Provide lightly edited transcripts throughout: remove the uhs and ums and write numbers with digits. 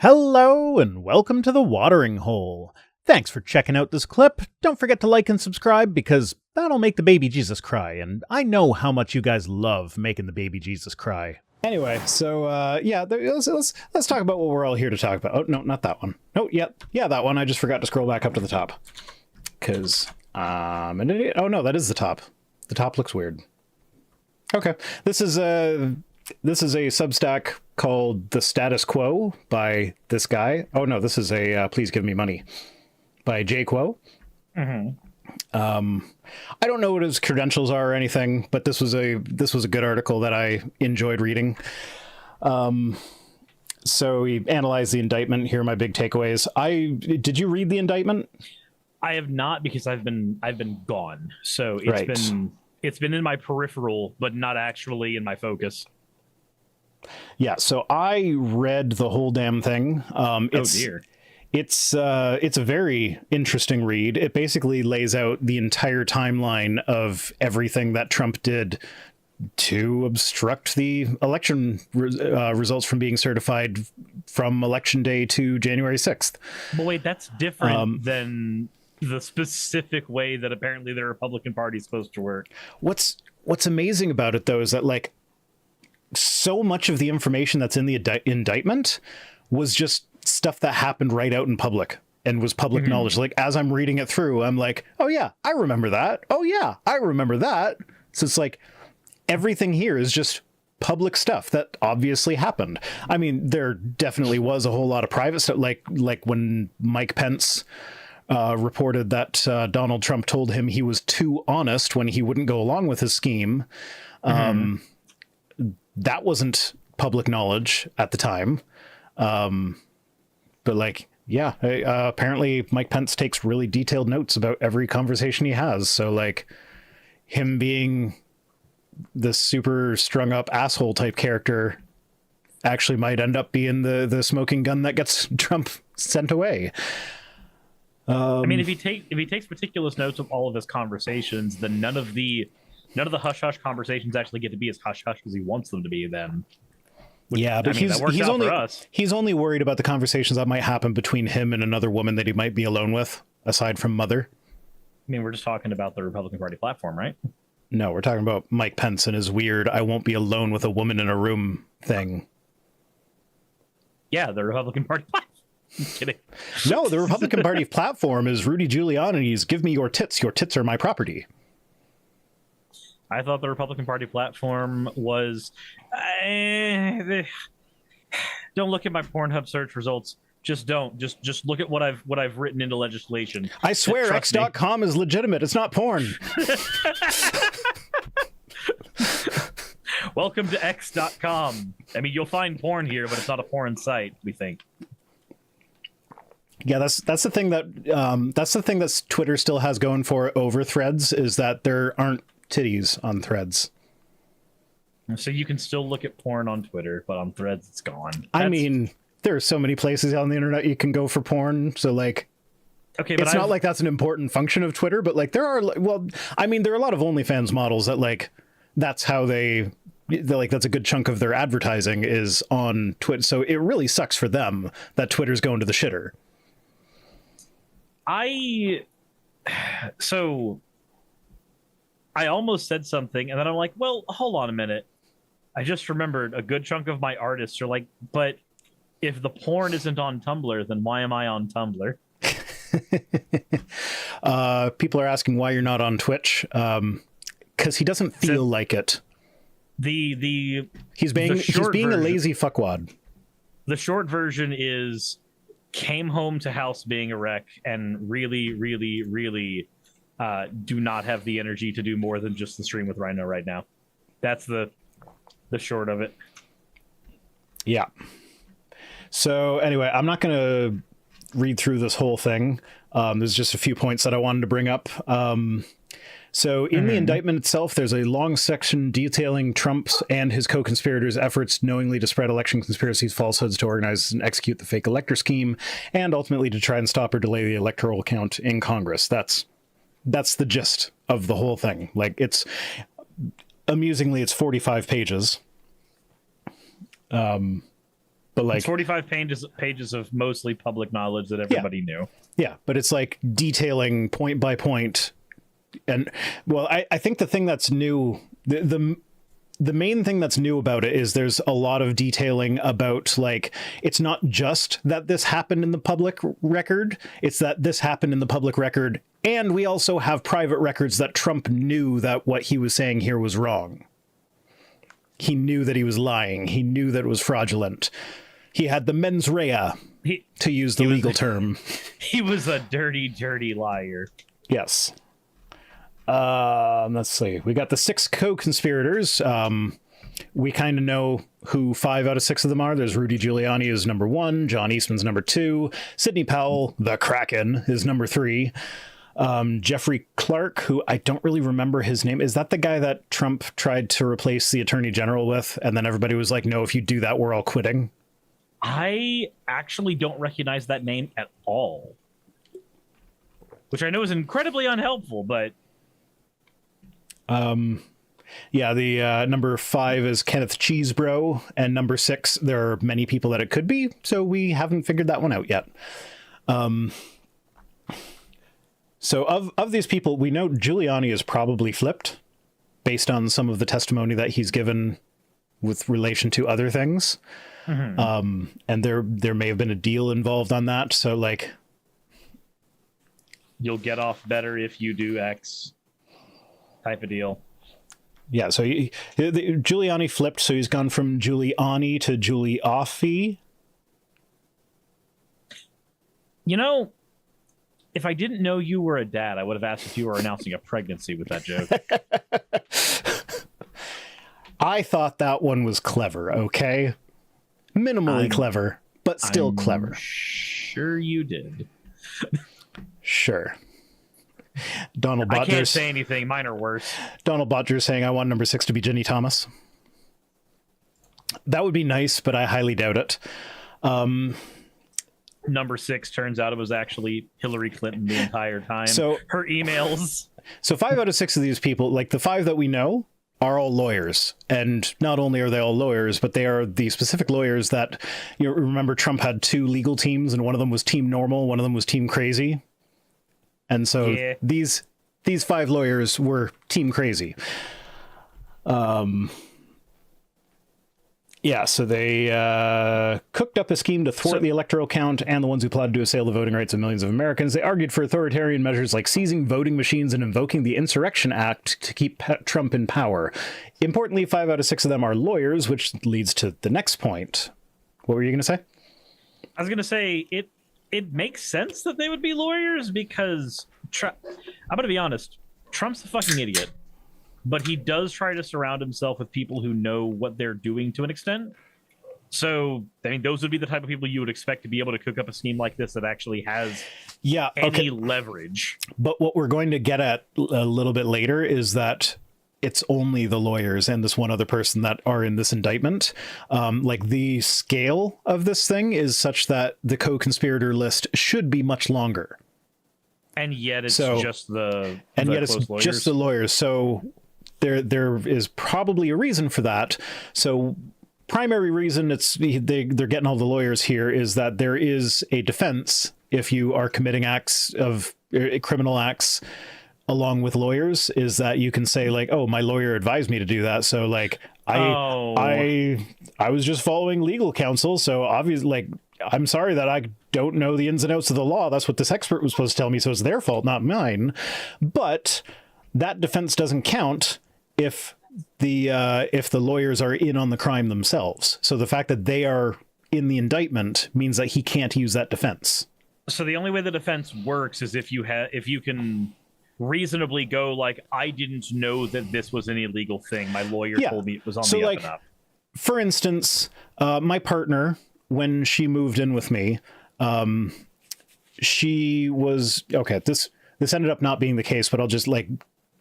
Hello and welcome to the Watering Hole. Thanks for checking out this clip. Don't forget to like and subscribe because that'll make the baby Jesus cry, and I know how much you guys love making the baby Jesus cry. Anyway, so let's talk about what we're all here to talk about. Oh no, not that one. No, yeah, that one. I just forgot to scroll back up to the top because an idiot. Oh no, that is the top. The top looks weird. Okay, this is a Substack called The Status Quo by this guy. Oh no, this is a Please Give Me Money by J. Quo. Mm-hmm. I don't know what his credentials are or anything, but this was a good article that I enjoyed reading. So he analyzed the indictment. Here are my big takeaways. Did you read the indictment? I have not, because I've been gone. So it's been in my peripheral, but not actually in my focus. Yeah, so I read the whole damn thing. Dear. It's a very interesting read. It basically lays out the entire timeline of everything that Trump did to obstruct the election results from being certified from Election Day to January 6th. But wait, that's different than the specific way that apparently the Republican Party is supposed to work. What's amazing about it, though, is that, like, so much of the information that's in the indictment was just stuff that happened right out in public and was public knowledge. Like, as I'm reading it through, I'm like, oh yeah, I remember that. Oh yeah, I remember that. So it's like everything here is just public stuff that obviously happened. I mean, there definitely was a whole lot of private stuff, like when Mike Pence reported that Donald Trump told him he was too honest when he wouldn't go along with his scheme. That wasn't public knowledge at the time. But like, yeah, apparently Mike Pence takes really detailed notes about every conversation he has. So like him being this super strung up asshole type character actually might end up being the smoking gun that gets Trump sent away. I mean, if he takes meticulous notes of all of his conversations, then none of the hush hush conversations actually get to be as hush hush as he wants them to be. Then, yeah, but he's only worried about the conversations that might happen between him and another woman that he might be alone with, aside from Mother. I mean, we're just talking about the Republican Party platform, right? No, we're talking about Mike Pence and his weird "I won't be alone with a woman in a room" thing. Yeah, the Republican Party platform. I'm kidding. No, the Republican Party platform is Rudy Giuliani's "Give me your tits are my property." I thought the Republican Party platform was don't look at my Pornhub search results. Just don't. Just look at what I've written into legislation. I swear X.com is legitimate. It's not porn. Welcome to X.com. I mean, you'll find porn here, but it's not a porn site, we think. Yeah, that's the thing that Twitter still has going for it over Threads, is that there aren't titties on Threads. So you can still look at porn on Twitter, but on Threads it's gone. I mean, there are so many places on the internet you can go for porn, so like, okay, but it's not like that's an important function of Twitter, but like there are a lot of OnlyFans models that like that's how they're like, that's a good chunk of their advertising is on Twitter. So it really sucks for them that Twitter's going to the shitter. I almost said something, and then I'm like, well, hold on a minute. I just remembered a good chunk of my artists are like, but if the porn isn't on Tumblr, then why am I on Tumblr? People are asking why you're not on Twitch. Because he doesn't feel like it. He's being a lazy fuckwad. The short version is came home to house being a wreck and really, really, really do not have the energy to do more than just the stream with Rhino right now. That's the short of it. Yeah. So anyway, I'm not going to read through this whole thing. There's just a few points that I wanted to bring up. So in the indictment itself, there's a long section detailing Trump's and his co-conspirators' efforts knowingly to spread election conspiracies, falsehoods, to organize and execute the fake elector scheme, and ultimately to try and stop or delay the electoral count in Congress. That's the gist of the whole thing. Like, amusingly, it's 45 pages. But like, it's 45 pages of mostly public knowledge that everybody knew. Yeah, but it's like detailing point by point. And well, I think the thing that's new, the main thing that's new about it is there's a lot of detailing about, like, it's not just that this happened in the public record, it's that this happened in the public record, and we also have private records that Trump knew that what he was saying here was wrong. He knew that he was lying. He knew that it was fraudulent. He had the mens rea, to use the legal term. He was a dirty, dirty liar. Yes. Let's see. We got the 6 co-conspirators. We kind of know who 5 out of 6 of them are. There's Rudy Giuliani is number 1. John Eastman's number 2. Sidney Powell, the Kraken, is number 3. Jeffrey Clark, who I don't really remember his name. Is that the guy that Trump tried to replace the attorney general with? And then everybody was like, no, if you do that, we're all quitting. I actually don't recognize that name at all. Which I know is incredibly unhelpful, but... Yeah, the number 5 is Kenneth Cheesebro, and number 6, there are many people that it could be, so we haven't figured that one out yet. So of these people, we know Giuliani is probably flipped, based on some of the testimony that he's given with relation to other things. Mm-hmm. And there may have been a deal involved on that, so like... You'll get off better if you do X type of deal. Yeah, so Giuliani flipped, so he's gone from Giuliani to Giulioffi. You know, if I didn't know you were a dad, I would have asked if you were announcing a pregnancy with that joke. I thought that one was clever, okay? Minimally clever, but still clever. Sure you did. Sure. Donald Botger. I can't say anything. Mine are worse. Donald Botger saying, I want number 6 to be Ginny Thomas. That would be nice, but I highly doubt it. Number 6 turns out it was actually Hillary Clinton the entire time. So her emails. So 5 out of 6 of these people, like the 5 that we know, are all lawyers. And not only are they all lawyers, but they are the specific lawyers that, you remember Trump had 2 legal teams, and one of them was Team Normal, one of them was Team Crazy. And so these 5 lawyers were Team Crazy. Yeah, so they cooked up a scheme to thwart the electoral count and the ones who plotted to assail the voting rights of millions of Americans. They argued for authoritarian measures like seizing voting machines and invoking the Insurrection Act to keep Trump in power. Importantly, 5 out of 6 of them are lawyers, which leads to the next point. What were you going to say? I was going to say it makes sense that they would be lawyers because I'm going to be honest, Trump's a fucking idiot. But he does try to surround himself with people who know what they're doing to an extent. So, I mean, those would be the type of people you would expect to be able to cook up a scheme like this that actually has any leverage. But what we're going to get at a little bit later is that it's only the lawyers and this one other person that are in this indictment. Like, the scale of this thing is such that the co-conspirator list should be much longer. And yet it's just the lawyers. Just the lawyers. So there is probably a reason for that. So primary reason they're getting all the lawyers here is that there is a defense if you are committing acts of criminal acts along with lawyers, is that you can say like, oh, my lawyer advised me to do that. So like I was just following legal counsel. So obviously, like, I'm sorry that I don't know the ins and outs of the law. That's what this expert was supposed to tell me. So it's their fault, not mine. But that defense doesn't count if the lawyers are in on the crime themselves. So the fact that they are in the indictment means that he can't use that defense. So the only way the defense works is if you can reasonably go like, I didn't know that this was an illegal thing. My lawyer told me it was on the up and up. For instance, my partner, when she moved in with me, she was this ended up not being the case, but I'll just like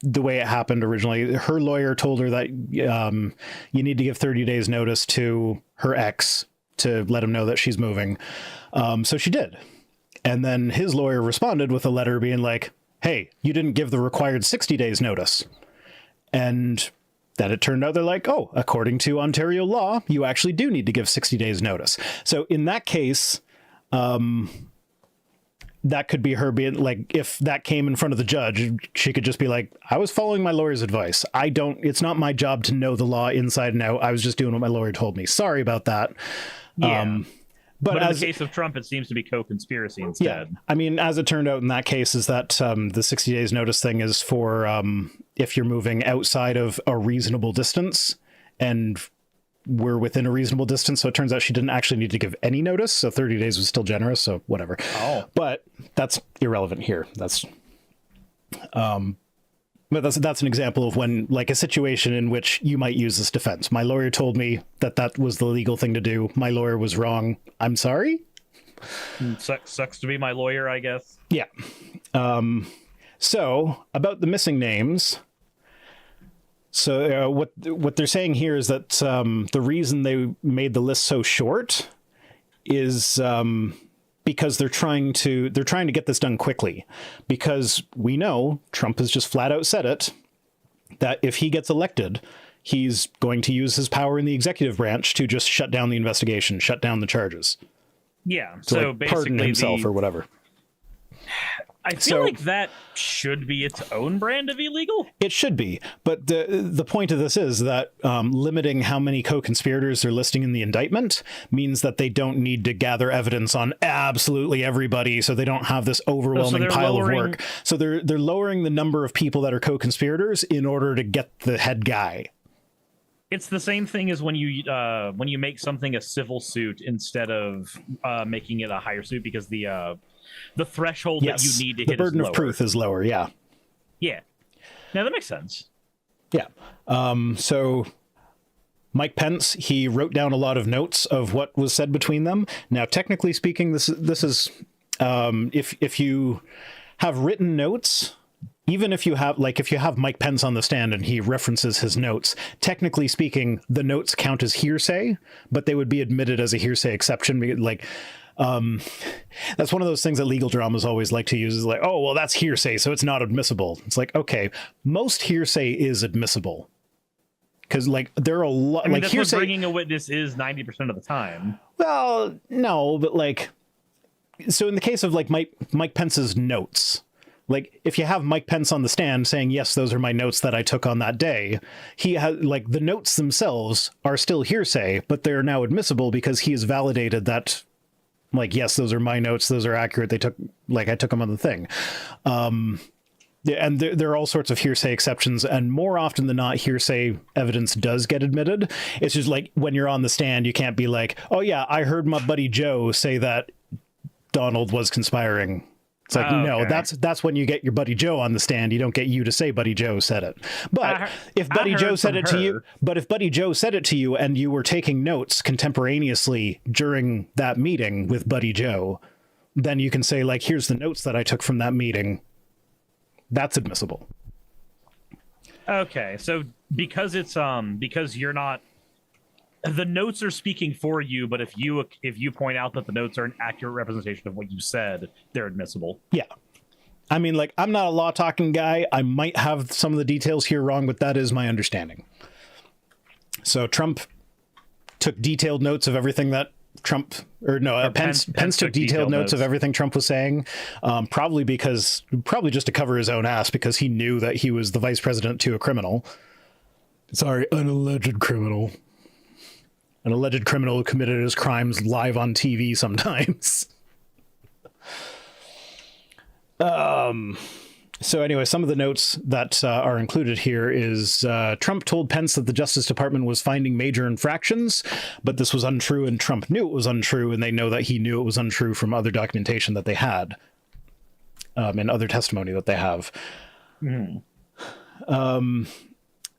the way it happened originally. Her lawyer told her that you need to give 30 days notice to her ex to let him know that she's moving. So she did. And then his lawyer responded with a letter being like, hey, you didn't give the required 60 days notice. And then it turned out they're like, oh, according to Ontario law, you actually do need to give 60 days notice. So in that case, that could be her being like, if that came in front of the judge, she could just be like, I was following my lawyer's advice. It's not my job to know the law inside and out. I was just doing what my lawyer told me. Sorry about that. Yeah. But in the case of Trump, it seems to be co-conspiracy instead. Yeah. I mean, as it turned out in that case, is that the 60 days notice thing is for if you're moving outside of a reasonable distance, and we're within a reasonable distance. So it turns out she didn't actually need to give any notice. So 30 days was still generous. So whatever. Oh. But that's irrelevant here. But that's an example of when, like, a situation in which you might use this defense. My lawyer told me that was the legal thing to do. My lawyer was wrong. I'm sorry. Sucks to be my lawyer, I guess. Yeah. So about the missing names. So what they're saying here is that the reason they made the list so short is because they're trying to get this done quickly, because we know Trump has just flat out said it, that if he gets elected, he's going to use his power in the executive branch to just shut down the investigation, shut down the charges. Yeah. So like, basically pardon himself or whatever. I feel like that should be its own brand of illegal. It should be. But the point of this is that limiting how many co-conspirators they're listing in the indictment means that they don't need to gather evidence on absolutely everybody, so they don't have this overwhelming pile of work. So they're lowering the number of people that are co-conspirators in order to get the head guy. It's the same thing as when you make something a civil suit instead of making it a higher suit, because the threshold that you need to hit, the burden of proof is lower. Yeah. Now that makes sense. Yeah. So Mike Pence, he wrote down a lot of notes of what was said between them. Now, technically speaking, this is if you have written notes, even if you have Mike Pence on the stand and he references his notes, technically speaking, the notes count as hearsay, but they would be admitted as a hearsay exception. That's one of those things that legal dramas always like to use, is like, oh, well, that's hearsay, so it's not admissible. It's like, okay, most hearsay is admissible, because like there are a lot. I mean, that's hearsay, what bringing a witness is 90% of the time. Well, no, but like, so in the case of like Mike Pence's notes, like if you have Mike Pence on the stand saying, yes, those are my notes that I took on that day, he has, like, the notes themselves are still hearsay, but they're now admissible because he has validated that, like, yes, those are my notes, those are accurate, I took them on the thing. And there are all sorts of hearsay exceptions, and more often than not, hearsay evidence does get admitted. It's just like when you're on the stand, you can't be like, oh yeah, I heard my buddy Joe say that Donald was conspiring. It's like, no, okay. That's when you get your buddy Joe on the stand. You don't get you to say buddy Joe said it. But if buddy Joe said it to you, and you were taking notes contemporaneously during that meeting with buddy Joe, then you can say, like, here's the notes that I took from that meeting. That's admissible. Okay, so because you're not, the notes are speaking for you, but if you point out that the notes are an accurate representation of what you said, they're admissible. Yeah. I mean, like, I'm not a law talking guy. I might have some of the details here wrong, but that is my understanding. So Trump took detailed notes of everything that Pence took detailed notes of everything Trump was saying, probably just to cover his own ass, because he knew that he was the vice president to a criminal. Sorry, an alleged criminal. An alleged criminal who committed his crimes live on TV sometimes. So anyway, some of the notes that are included here is Trump told Pence that the Justice Department was finding major infractions, but this was untrue, and Trump knew it was untrue, and they know that he knew it was untrue from other documentation that they had, and other testimony that they have.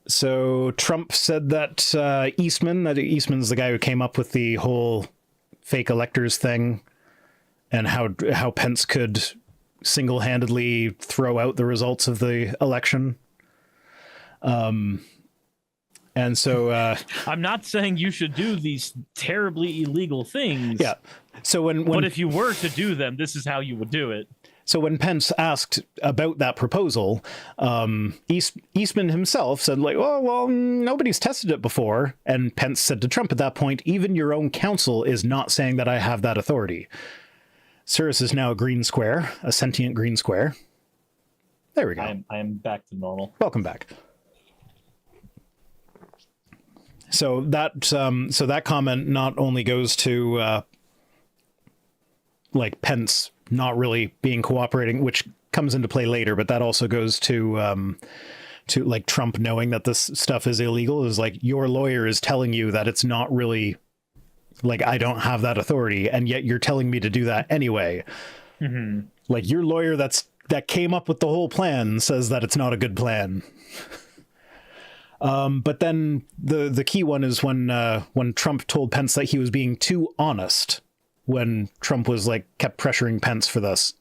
So Trump said that Eastman's the guy who came up with the whole fake electors thing, and how Pence could single-handedly throw out the results of the election. And so I'm not saying you should do these terribly illegal things. Yeah. So when but if you were to do them, this is how you would do it. So when Pence asked about that proposal, Eastman himself said, like, oh, well, nobody's tested it before. And Pence said to Trump at that point, even your own counsel is not saying that I have that authority. Suris is now a green square, a sentient green square. There we go. I am back to normal. Welcome back. So that comment not only goes to like Pence not really being cooperating, which comes into play later, but that also goes to like Trump knowing that this stuff is illegal. Is like, your lawyer is telling you that it's not really, like, I don't have that authority, and yet you're telling me to do that anyway. Mm-hmm. Like, your lawyer that came up with the whole plan says that it's not a good plan. But then the key one is when Trump told Pence that he was being too honest, when Trump was like kept pressuring Pence for this.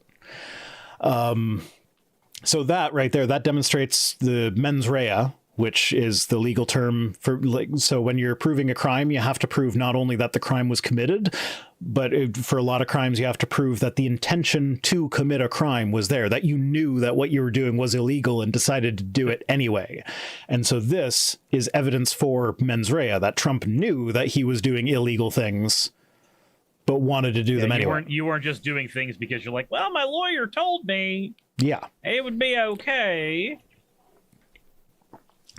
So that right there, that demonstrates the mens rea, which is the legal term for, like, so when you're proving a crime, you have to prove not only that the crime was committed, but for a lot of crimes, you have to prove that the intention to commit a crime was there, that you knew that what you were doing was illegal and decided to do it anyway. And so this is evidence for mens rea, that Trump knew that he was doing illegal things, but wanted to do them anyway. You weren't just doing things because you're like, well, my lawyer told me it would be okay.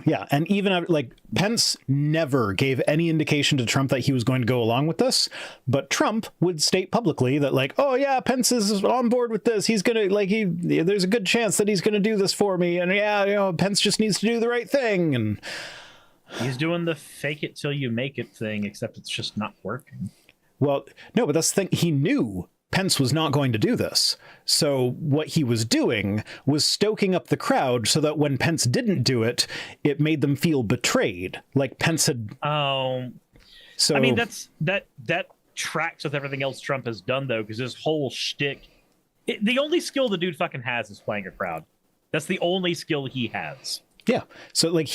Yeah, and even like Pence never gave any indication to Trump that he was going to go along with this, but Trump would state publicly that, like, oh yeah, Pence is on board with this. He's gonna, like, there's a good chance that he's gonna do this for me, and yeah, you know, Pence just needs to do the right thing. And he's doing the fake it till you make it thing, except it's just not working. Well, no, but that's the thing. He knew Pence was not going to do this. So what he was doing was stoking up the crowd so that when Pence didn't do it, it made them feel betrayed. Like Pence had... So I mean, that tracks with everything else Trump has done, though, because his whole shtick... the only skill the dude fucking has is playing a crowd. That's the only skill he has. Yeah. So, like,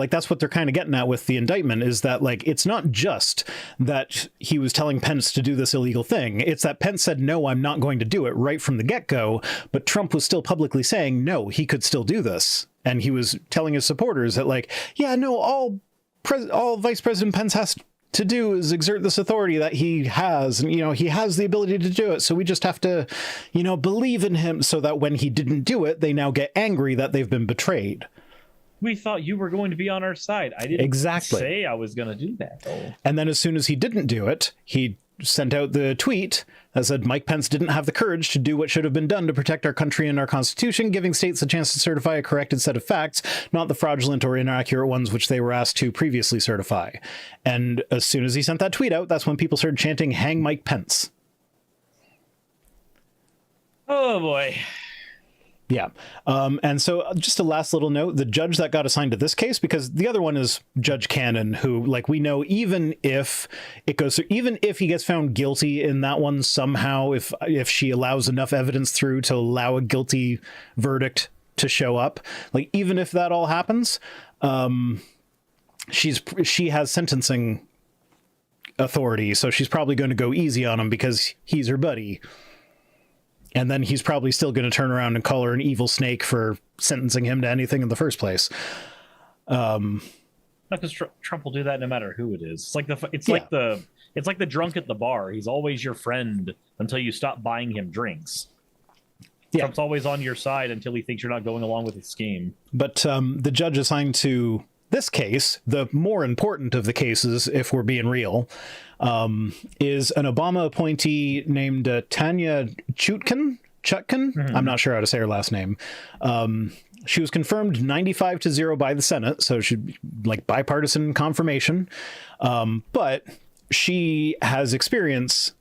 that's what they're kind of getting at with the indictment, is that, like, it's not just that he was telling Pence to do this illegal thing. It's that Pence said, no, I'm not going to do it right from the get-go. But Trump was still publicly saying, no, he could still do this. And he was telling his supporters that, like, yeah, no, all Vice President Pence has to do is exert this authority that he has. And, you know, he has the ability to do it. So we just have to, you know, believe in him, so that when he didn't do it, they now get angry that they've been betrayed. We thought you were going to be on our side. I didn't say I was going to do that. Oh. And then as soon as he didn't do it, he sent out the tweet that said Mike Pence didn't have the courage to do what should have been done to protect our country and our Constitution, giving states a chance to certify a corrected set of facts, not the fraudulent or inaccurate ones which they were asked to previously certify. And as soon as he sent that tweet out, that's when people started chanting, "Hang Mike Pence." Oh, boy. Yeah. And so just a last little note, the judge that got assigned to this case, because the other one is Judge Cannon, who, like, we know, even if it goes through, even if he gets found guilty in that one somehow, if she allows enough evidence through to allow a guilty verdict to show up, like, even if that all happens, she has sentencing authority. So she's probably going to go easy on him because he's her buddy. And then he's probably still going to turn around and call her an evil snake for sentencing him to anything in the first place. Because Trump will do that no matter who it is. It's like the drunk at the bar. He's always your friend until you stop buying him drinks. Yeah. Trump's always on your side until he thinks you're not going along with his scheme. But the judge assigned to this case, the more important of the cases, if we're being real, is an Obama appointee named Tanya Chutkan. Mm-hmm. I'm not sure how to say her last name. She was confirmed 95-0 by the Senate, so she, like, bipartisan confirmation. But she has experience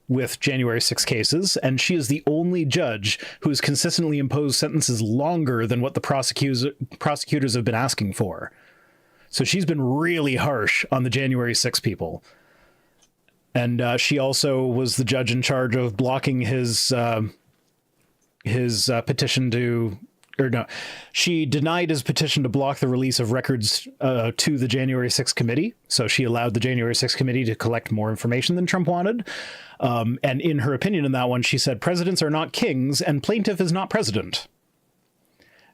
with January 6 cases, and she is the only judge who has consistently imposed sentences longer than what the prosecutors have been asking for. So she's been really harsh on the January 6 people. And she also was the judge in charge of blocking his petition to, she denied his petition to block the release of records to the January 6th committee. So she allowed the January 6th committee to collect more information than Trump wanted. And in her opinion in that one, she said, presidents are not kings and plaintiff is not president.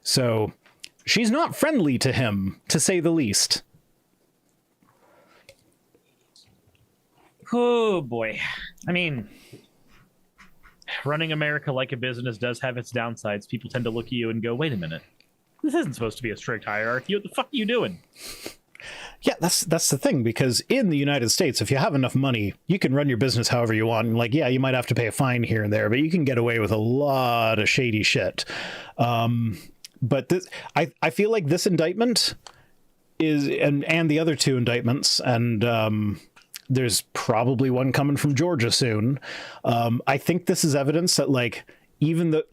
So she's not friendly to him, to say the least. Oh, boy. I mean, running America like a business does have its downsides. People tend to look at you and go, wait a minute. This isn't supposed to be a strict hierarchy. What the fuck are you doing? Yeah, that's the thing, because in the United States, if you have enough money, you can run your business however you want. And like, yeah, you might have to pay a fine here and there, but you can get away with a lot of shady shit. But this, I feel like this indictment is, and the other two indictments, and there's probably one coming from Georgia soon. I think this is evidence that like even the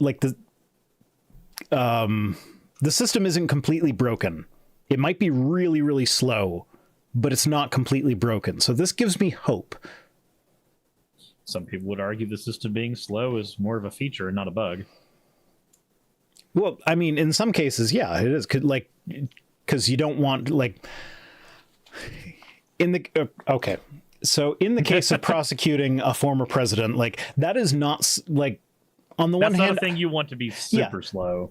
system isn't completely broken. It might be really, really slow, but it's not completely broken. So this gives me hope. Some people would argue the system being slow is more of a feature and not a bug. Well, I mean, in some cases, yeah, it is. Like, because you don't want, like, in the okay. So in the case of prosecuting a former president, like, that is not, like, on the one hand, that's not a thing you want to be super slow.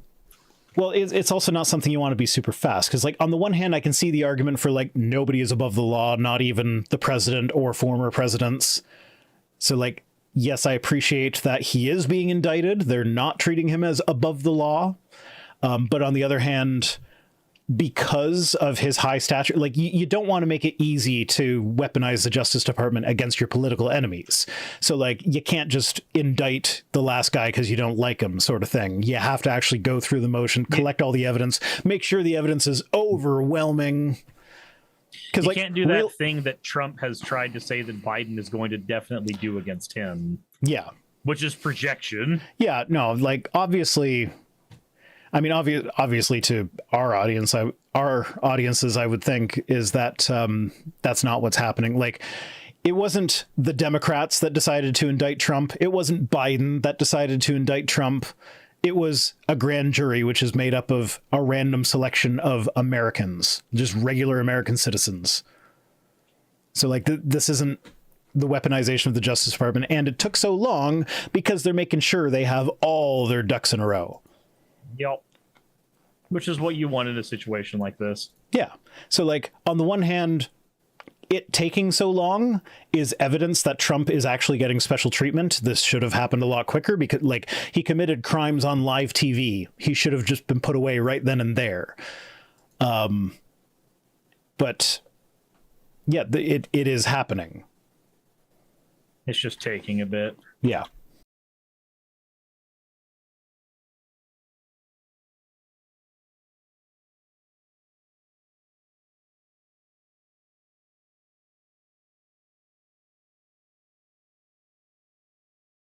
Well, it's also not something you want to be super fast, because, like, on the one hand, I can see the argument for, like, nobody is above the law, not even the president or former presidents. So, like, yes, I appreciate that he is being indicted. They're not treating him as above the law. But on the other hand, because of his high stature, like, you don't want to make it easy to weaponize the Justice Department against your political enemies. So, like, you can't just indict the last guy because you don't like him, sort of thing. You have to actually go through the motion, collect all the evidence, make sure the evidence is overwhelming. Because you can't do that thing that Trump has tried to say that Biden is going to definitely do against him. Yeah. Which is projection. Yeah, no, like, obviously... I mean, obviously, to our audiences, I would think, is that that's not what's happening. Like, it wasn't the Democrats that decided to indict Trump. It wasn't Biden that decided to indict Trump. It was a grand jury, which is made up of a random selection of Americans, just regular American citizens. So, like, this isn't the weaponization of the Justice Department. And it took so long because they're making sure they have all their ducks in a row. Yep. Which is what you want in a situation like this. Yeah. So, like, on the one hand, it taking so long is evidence that Trump is actually getting special treatment. This should have happened a lot quicker because, like, he committed crimes on live TV. He should have just been put away right then and there. But yeah, it is happening. It's just taking a bit. Yeah.